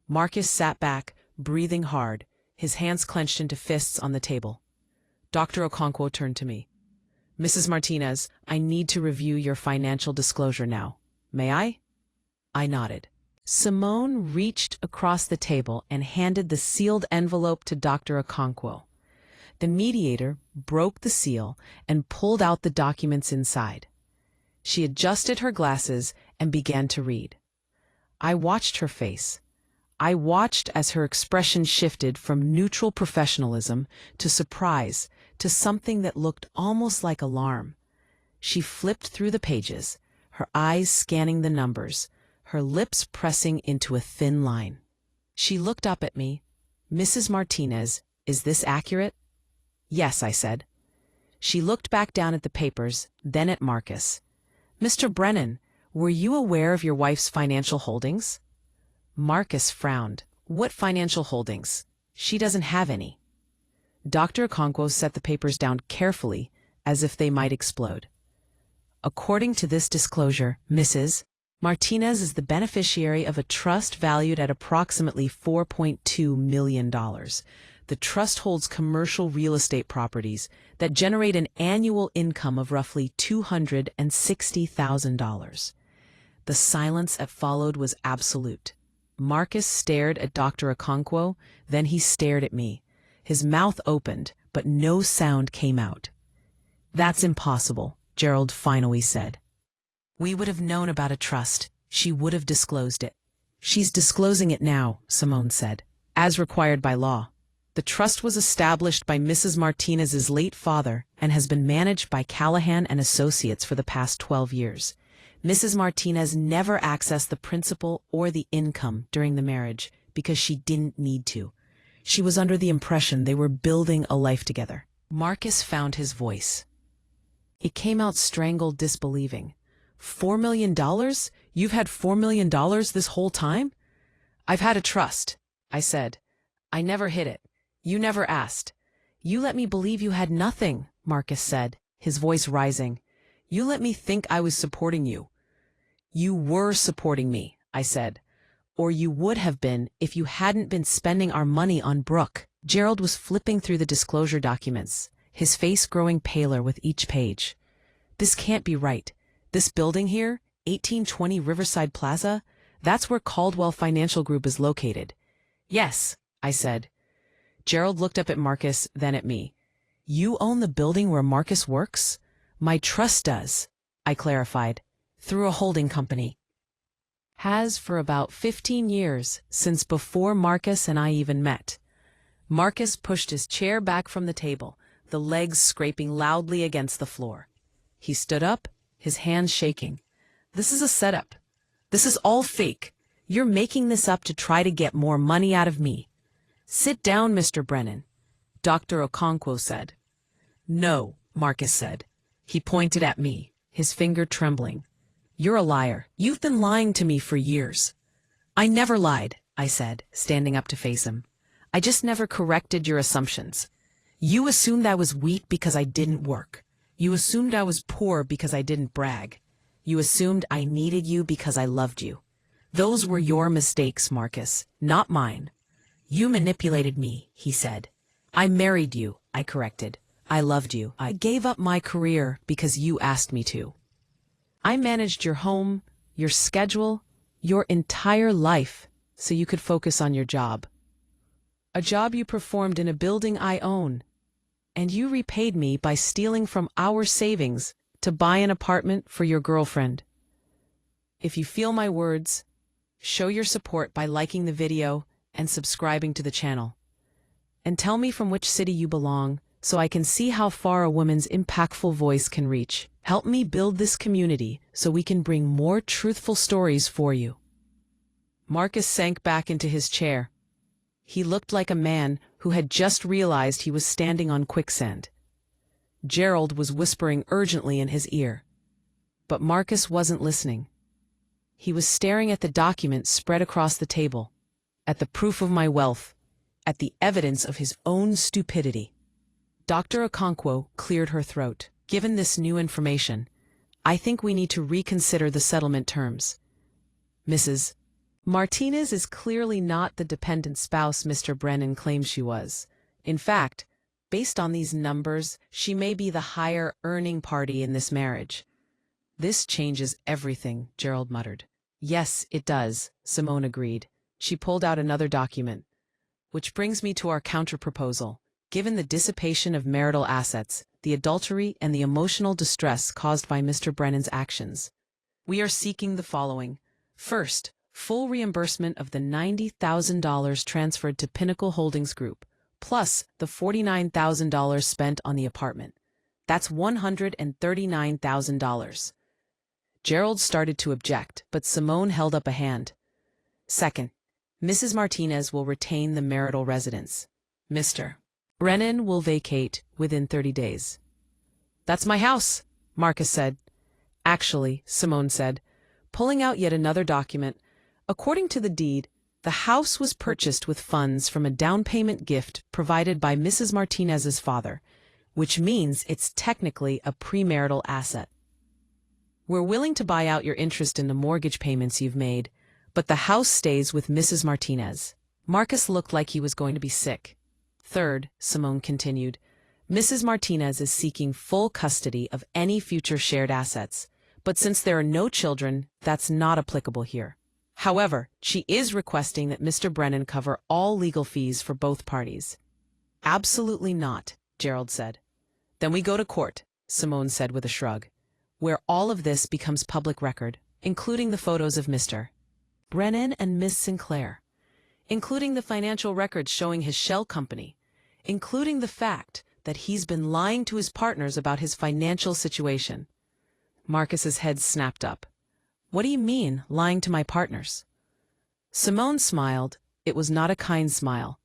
Marcus sat back, breathing hard, his hands clenched into fists on the table. Dr. Okonkwo turned to me. Mrs. Martinez, I need to review your financial disclosure now. May I? I nodded. Simone reached across the table and handed the sealed envelope to Dr. Okonkwo. The mediator broke the seal and pulled out the documents inside. She adjusted her glasses and began to read. I watched her face. I watched as her expression shifted from neutral professionalism to surprise to something that looked almost like alarm. She flipped through the pages, her eyes scanning the numbers, her lips pressing into a thin line. She looked up at me. Mrs. Martinez, is this accurate? Yes, I said. She looked back down at the papers, then at Marcus. Mr. Brennan, were you aware of your wife's financial holdings? Marcus frowned. What financial holdings? She doesn't have any. Dr. Okonkwo set the papers down carefully, as if they might explode. According to this disclosure, Mrs. Martinez is the beneficiary of a trust valued at approximately $4.2 million. The trust holds commercial real estate properties that generate an annual income of roughly $260,000. The silence that followed was absolute. Marcus stared at Dr. Okonkwo, then he stared at me. His mouth opened, but no sound came out. "That's impossible," Gerald finally said. "We would have known about a trust. She would have disclosed it." "She's disclosing it now," Simone said, "as required by law. The trust was established by Mrs. Martinez's late father and has been managed by Callahan and Associates for the past 12 years. Mrs. Martinez never accessed the principal or the income during the marriage because she didn't need to. She was under the impression they were building a life together." Marcus found his voice. It came out strangled, disbelieving. $4 million? You've had $4 million this whole time? "I've had a trust," I said. "I never hid it. You never asked." "You let me believe you had nothing," Marcus said, his voice rising. "You let me think I was supporting you." "You were supporting me," I said. "Or you would have been if you hadn't been spending our money on Brooke." Gerald was flipping through the disclosure documents, his face growing paler with each page. "This can't be right. This building here, 1820 Riverside Plaza, that's where Caldwell Financial Group is located." "Yes," I said. Gerald looked up at Marcus, then at me. "You own the building where Marcus works?" "My trust does," I clarified, "through a holding company. Has for about 15 years, since before Marcus and I even met." Marcus pushed his chair back from the table, the legs scraping loudly against the floor. He stood up, his hands shaking. "This is a setup. This is all fake. You're making this up to try to get more money out of me." "Sit down, Mr. Brennan," Dr. Okonkwo said. "No," Marcus said. He pointed at me, his finger trembling. "You're a liar. You've been lying to me for years." "I never lied," I said, standing up to face him. "I just never corrected your assumptions. You assumed I was weak because I didn't work. You assumed I was poor because I didn't brag. You assumed I needed you because I loved you. Those were your mistakes, Marcus, not mine." "You manipulated me," he said. "I married you," I corrected. "I loved you. I gave up my career because you asked me to. I managed your home, your schedule, your entire life so you could focus on your job. A job you performed in a building I own. And you repaid me by stealing from our savings to buy an apartment for your girlfriend. If you feel my words, show your support by liking the video and subscribing to the channel. And tell me from which city you belong so I can see how far a woman's impactful voice can reach. Help me build this community so we can bring more truthful stories for you." Marcus sank back into his chair. He looked like a man who had just realized he was standing on quicksand. Gerald was whispering urgently in his ear. But Marcus wasn't listening. He was staring at the document spread across the table, at the proof of my wealth, at the evidence of his own stupidity. Dr. Okonkwo cleared her throat. "Given this new information, I think we need to reconsider the settlement terms. Mrs. Martinez is clearly not the dependent spouse Mr. Brennan claims she was. In fact, based on these numbers, she may be the higher earning party in this marriage." "This changes everything," Gerald muttered. "Yes, it does," Simone agreed. She pulled out another document. "Which brings me to our counterproposal. Given the dissipation of marital assets, the adultery, and the emotional distress caused by Mr. Brennan's actions, we are seeking the following. First, full reimbursement of the $90,000 transferred to Pinnacle Holdings Group, plus the $49,000 spent on the apartment. That's $139,000. Gerald started to object, but Simone held up a hand. Second, Mrs. Martinez will retain the marital residence. Mr. Brennan will vacate within 30 days. That's my house, Marcus said. Actually, Simone said, pulling out yet another document, according to the deed, the house was purchased with funds from a down payment gift provided by Mrs. Martinez's father, which means it's technically a premarital asset. We're willing to buy out your interest in the mortgage payments you've made, but the house stays with Mrs. Martinez. Marcus looked like he was going to be sick. Third, Simone continued, Mrs. Martinez is seeking full custody of any future shared assets, but since there are no children, that's not applicable here. However, she is requesting that Mr. Brennan cover all legal fees for both parties. Absolutely not, Gerald said. Then we go to court, Simone said with a shrug, where all of this becomes public record, including the photos of Mr. Brennan and Miss Sinclair, including the financial records showing his shell company, including the fact that he's been lying to his partners about his financial situation. Marcus's head snapped up. What do you mean, lying to my partners? Simone smiled. It was not a kind smile.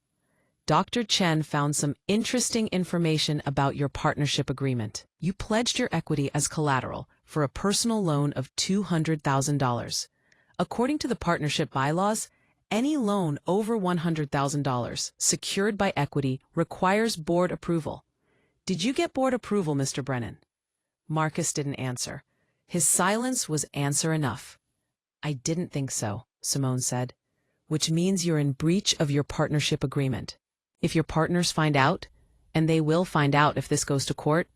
Dr. Chen found some interesting information about your partnership agreement. You pledged your equity as collateral for a personal loan of $200,000. According to the partnership bylaws, any loan over $100,000 secured by equity requires board approval. Did you get board approval, Mr. Brennan? Marcus didn't answer. His silence was answer enough. I didn't think so, Simone said, which means you're in breach of your partnership agreement. If your partners find out, and they will find out if this goes to court,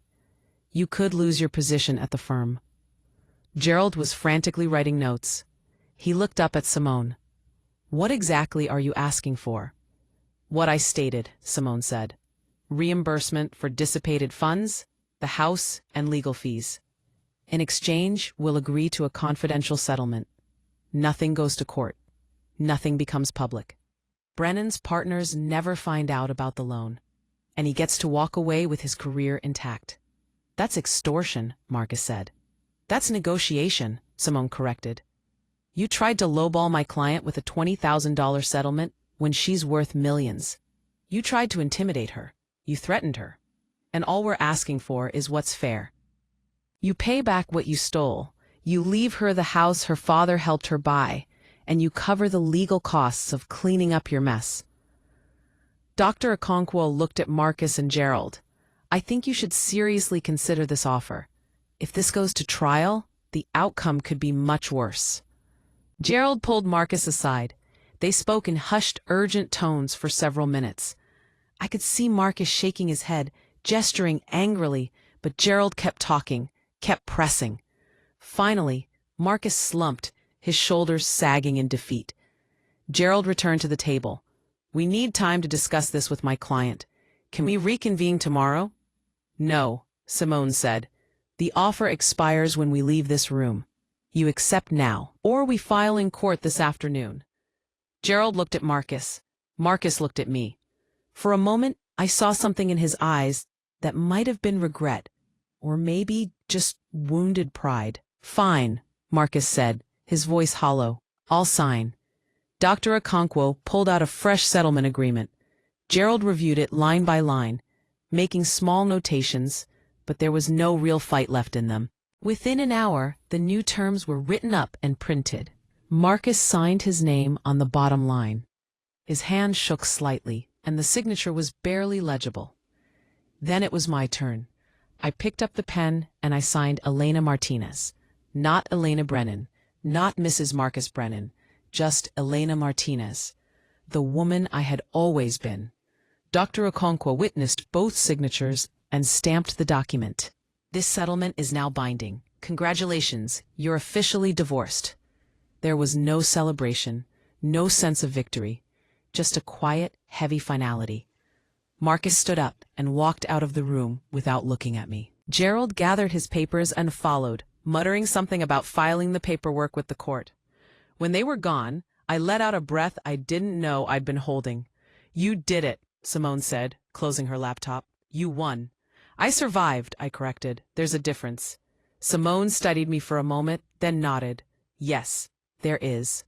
you could lose your position at the firm. Gerald was frantically writing notes. He looked up at Simone. What exactly are you asking for? What I stated, Simone said. Reimbursement for dissipated funds, the house, and legal fees. In exchange, we'll agree to a confidential settlement. Nothing goes to court. Nothing becomes public. Brennan's partners never find out about the loan, and he gets to walk away with his career intact. That's extortion, Marcus said. That's negotiation, Simone corrected. You tried to lowball my client with a $20,000 settlement when she's worth millions. You tried to intimidate her. You threatened her. And all we're asking for is what's fair. You pay back what you stole. You leave her the house her father helped her buy, and you cover the legal costs of cleaning up your mess. Dr. Okonkwo looked at Marcus and Gerald. I think you should seriously consider this offer. If this goes to trial, the outcome could be much worse. Gerald pulled Marcus aside. They spoke in hushed, urgent tones for several minutes. I could see Marcus shaking his head, gesturing angrily, but Gerald kept talking, kept pressing. Finally, Marcus slumped, his shoulders sagging in defeat. Gerald returned to the table. We need time to discuss this with my client. Can we reconvene tomorrow? No, Simone said. The offer expires when we leave this room. You accept now, or we file in court this afternoon. Gerald looked at Marcus. Marcus looked at me. For a moment, I saw something in his eyes that might have been regret, or maybe just wounded pride. Fine, Marcus said, his voice hollow. I'll sign. Dr. Okonkwo pulled out a fresh settlement agreement. Gerald reviewed it line by line, making small notations, but there was no real fight left in them. Within an hour, the new terms were written up and printed. Marcus signed his name on the bottom line. His hand shook slightly, and the signature was barely legible. Then it was my turn. I picked up the pen and I signed Elena Martinez. Not Elena Brennan, not Mrs. Marcus Brennan, just Elena Martinez, the woman I had always been. Dr. Okonkwo witnessed both signatures and stamped the document. This settlement is now binding. Congratulations, you're officially divorced. There was no celebration, no sense of victory, just a quiet, heavy finality. Marcus stood up and walked out of the room without looking at me. Gerald gathered his papers and followed, muttering something about filing the paperwork with the court. When they were gone, I let out a breath I didn't know I'd been holding. You did it, Simone said, closing her laptop. You won. I survived, I corrected. There's a difference. Simone studied me for a moment, then nodded. Yes, there is.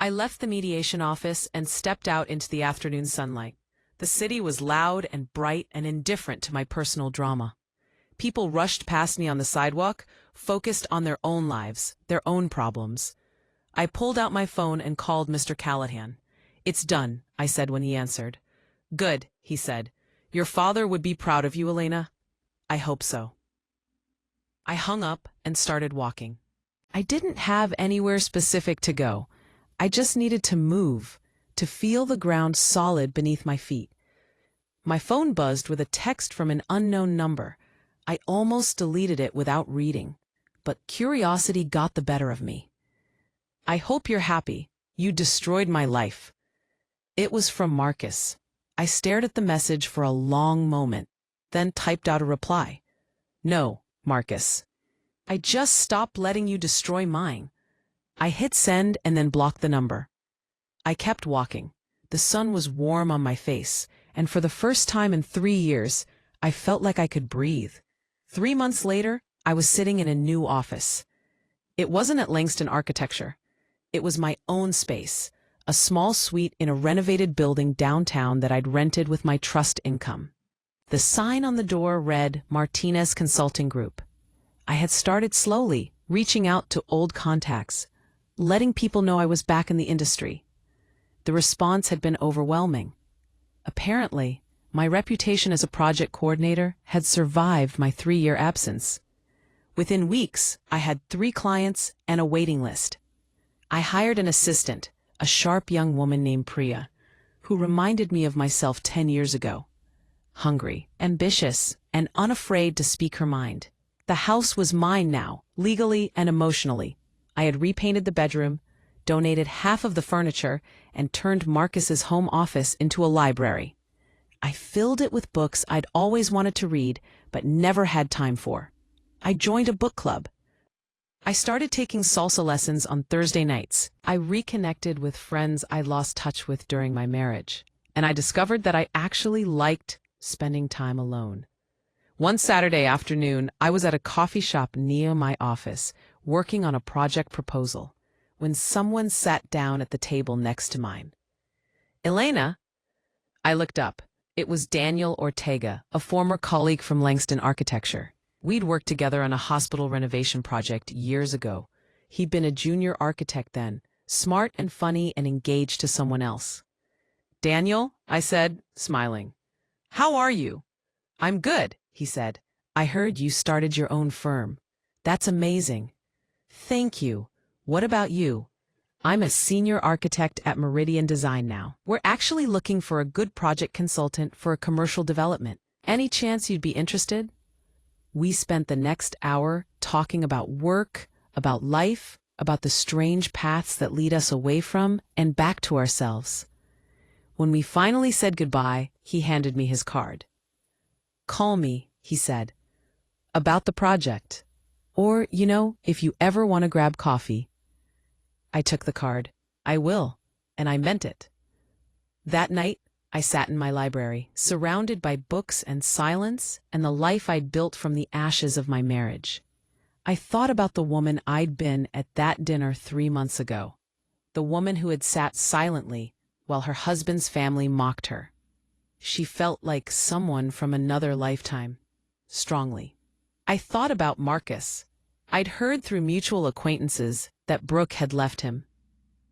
I left the mediation office and stepped out into the afternoon sunlight. The city was loud and bright and indifferent to my personal drama. People rushed past me on the sidewalk, focused on their own lives, their own problems. I pulled out my phone and called Mr. Callahan. It's done, I said when he answered. Good, he said. Your father would be proud of you, Elena. I hope so. I hung up and started walking. I didn't have anywhere specific to go. I just needed to move, to feel the ground solid beneath my feet. My phone buzzed with a text from an unknown number. I almost deleted it without reading, but curiosity got the better of me. "I hope you're happy. You destroyed my life." It was from Marcus. I stared at the message for a long moment, then typed out a reply. "No, Marcus. I just stopped letting you destroy mine." I hit send and then blocked the number. I kept walking. The sun was warm on my face, and for the first time in 3 years, I felt like I could breathe. 3 months later, I was sitting in a new office. It wasn't at Langston Architecture. It was my own space, a small suite in a renovated building downtown that I'd rented with my trust income. The sign on the door read Martinez Consulting Group. I had started slowly, reaching out to old contacts, letting people know I was back in the industry. The response had been overwhelming. Apparently, my reputation as a project coordinator had survived my 3-year absence. Within weeks, I had 3 clients and a waiting list. I hired an assistant, a sharp young woman named Priya, who reminded me of myself 10 years ago. Hungry, ambitious, and unafraid to speak her mind. The house was mine now, legally and emotionally. I had repainted the bedroom, donated half of the furniture, and turned Marcus's home office into a library. I filled it with books I'd always wanted to read, but never had time for. I joined a book club. I started taking salsa lessons on Thursday nights. I reconnected with friends I lost touch with during my marriage, and I discovered that I actually liked spending time alone. One Saturday afternoon, I was at a coffee shop near my office, working on a project proposal, when someone sat down at the table next to mine. "Elena?" I looked up. It was Daniel Ortega, a former colleague from Langston Architecture. We'd worked together on a hospital renovation project years ago. He'd been a junior architect then, smart and funny and engaged to someone else. "Daniel," I said, smiling. "How are you?" "I'm good," he said. "I heard you started your own firm. That's amazing." "Thank you. What about you?" "I'm a senior architect at Meridian Design now. We're actually looking for a good project consultant for a commercial development. Any chance you'd be interested?" We spent the next hour talking about work, about life, about the strange paths that lead us away from and back to ourselves. When we finally said goodbye, he handed me his card. "Call me," he said, "about the project. Or, if you ever want to grab coffee." I took the card. "I will," and I meant it. That night, I sat in my library, surrounded by books and silence and the life I'd built from the ashes of my marriage. I thought about the woman I'd been at that dinner 3 months ago, the woman who had sat silently while her husband's family mocked her. She felt like someone from another lifetime, strongly. I thought about Marcus. I'd heard through mutual acquaintances that Brooke had left him.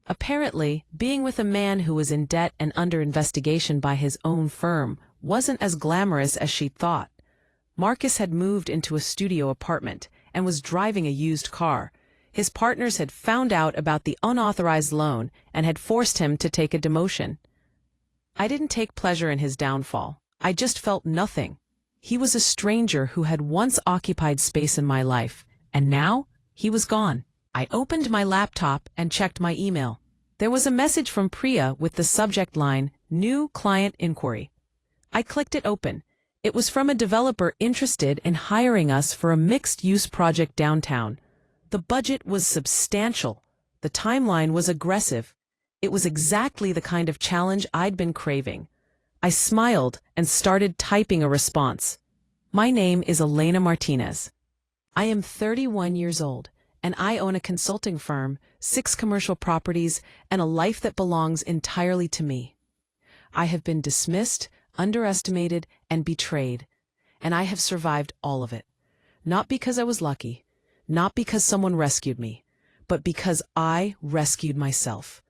Apparently, being with a man who was in debt and under investigation by his own firm wasn't as glamorous as she'd thought. Marcus had moved into a studio apartment and was driving a used car. His partners had found out about the unauthorized loan and had forced him to take a demotion. I didn't take pleasure in his downfall. I just felt nothing. He was a stranger who had once occupied space in my life, and now he was gone. I opened my laptop and checked my email. There was a message from Priya with the subject line, "New Client Inquiry." I clicked it open. It was from a developer interested in hiring us for a mixed-use project downtown. The budget was substantial. The timeline was aggressive. It was exactly the kind of challenge I'd been craving. I smiled and started typing a response. "My name is Elena Martinez. I am 31 years old, and I own a consulting firm, 6 commercial properties, and a life that belongs entirely to me. I have been dismissed, underestimated, and betrayed, and I have survived all of it. Not because I was lucky, not because someone rescued me, but because I rescued myself.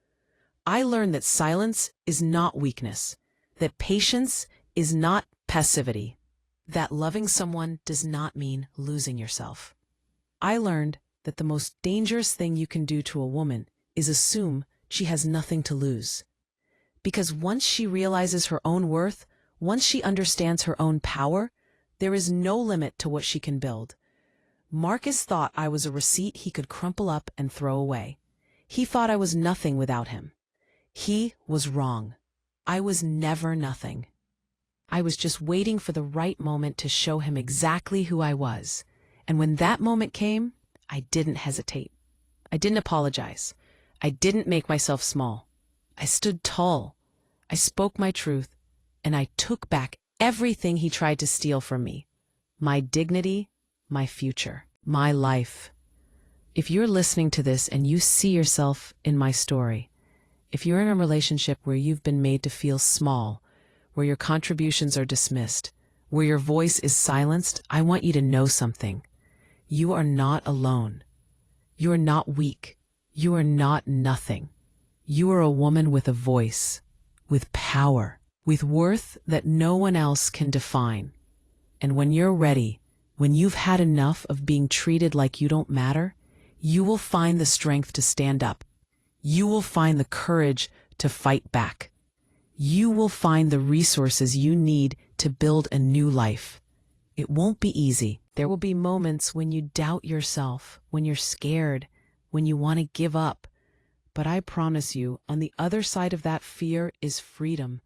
I learned that silence is not weakness, that patience is not passivity, that loving someone does not mean losing yourself. I learned that the most dangerous thing you can do to a woman is assume she has nothing to lose. Because once she realizes her own worth, once she understands her own power, there is no limit to what she can build. Marcus thought I was a receipt he could crumple up and throw away. He thought I was nothing without him. He was wrong. I was never nothing. I was just waiting for the right moment to show him exactly who I was. And when that moment came, I didn't hesitate. I didn't apologize. I didn't make myself small. I stood tall. I spoke my truth, and I took back everything he tried to steal from me. My dignity, my future, my life. If you're listening to this and you see yourself in my story, if you're in a relationship where you've been made to feel small, where your contributions are dismissed, where your voice is silenced, I want you to know something. You are not alone. You are not weak. You are not nothing. You are a woman with a voice, with power, with worth that no one else can define. And when you're ready, when you've had enough of being treated like you don't matter, you will find the strength to stand up. You will find the courage to fight back. You will find the resources you need to build a new life. It won't be easy. There will be moments when you doubt yourself, when you're scared, when you want to give up. But I promise you, on the other side of that fear is freedom.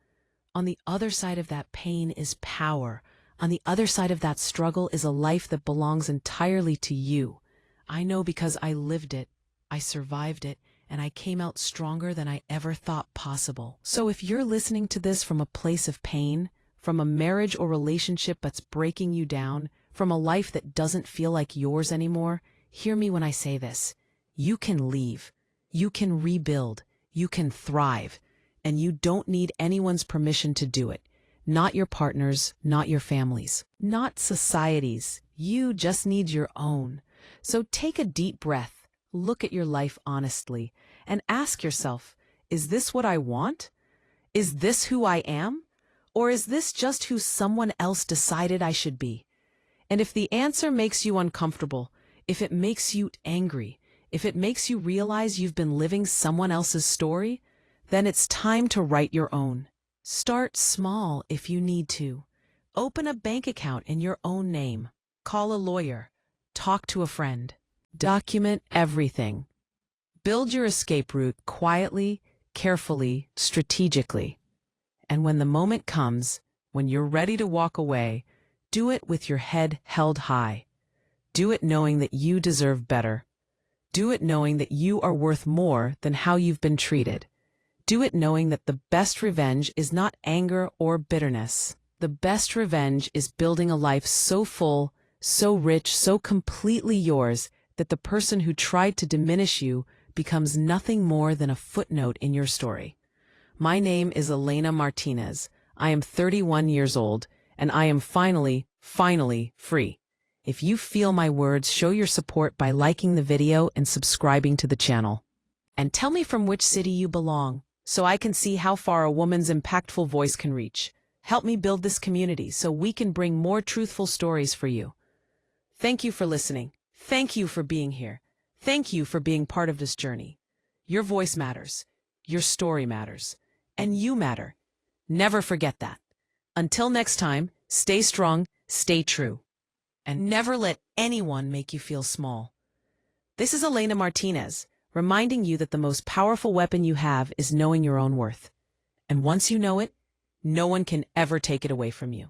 On the other side of that pain is power. On the other side of that struggle is a life that belongs entirely to you. I know because I lived it, I survived it, and I came out stronger than I ever thought possible. So if you're listening to this from a place of pain, from a marriage or relationship that's breaking you down, from a life that doesn't feel like yours anymore, hear me when I say this. You can leave. You can rebuild. You can thrive. And you don't need anyone's permission to do it. Not your partner's, not your family's, not society's. You just need your own. So take a deep breath, look at your life honestly, and ask yourself, is this what I want? Is this who I am? Or is this just who someone else decided I should be? And if the answer makes you uncomfortable, if it makes you angry, if it makes you realize you've been living someone else's story, then it's time to write your own. Start small if you need to. Open a bank account in your own name. Call a lawyer. Talk to a friend. Document everything. Build your escape route quietly, carefully, strategically. And when the moment comes, when you're ready to walk away, do it with your head held high. Do it knowing that you deserve better. Do it knowing that you are worth more than how you've been treated. Do it knowing that the best revenge is not anger or bitterness. The best revenge is building a life so full, so rich, so completely yours that the person who tried to diminish you becomes nothing more than a footnote in your story. My name is Elena Martinez. I am 31 years old, and I am finally free. If you feel my words, show your support by liking the video and subscribing to the channel. And tell me from which city you belong, so I can see how far a woman's impactful voice can reach. Help me build this community so we can bring more truthful stories for you. Thank you for listening. Thank you for being here. Thank you for being part of this journey. Your voice matters. Your story matters. And you matter. Never forget that. Until next time, stay strong, stay true, and never let anyone make you feel small. This is Elena Martinez, reminding you that the most powerful weapon you have is knowing your own worth. And once you know it, no one can ever take it away from you.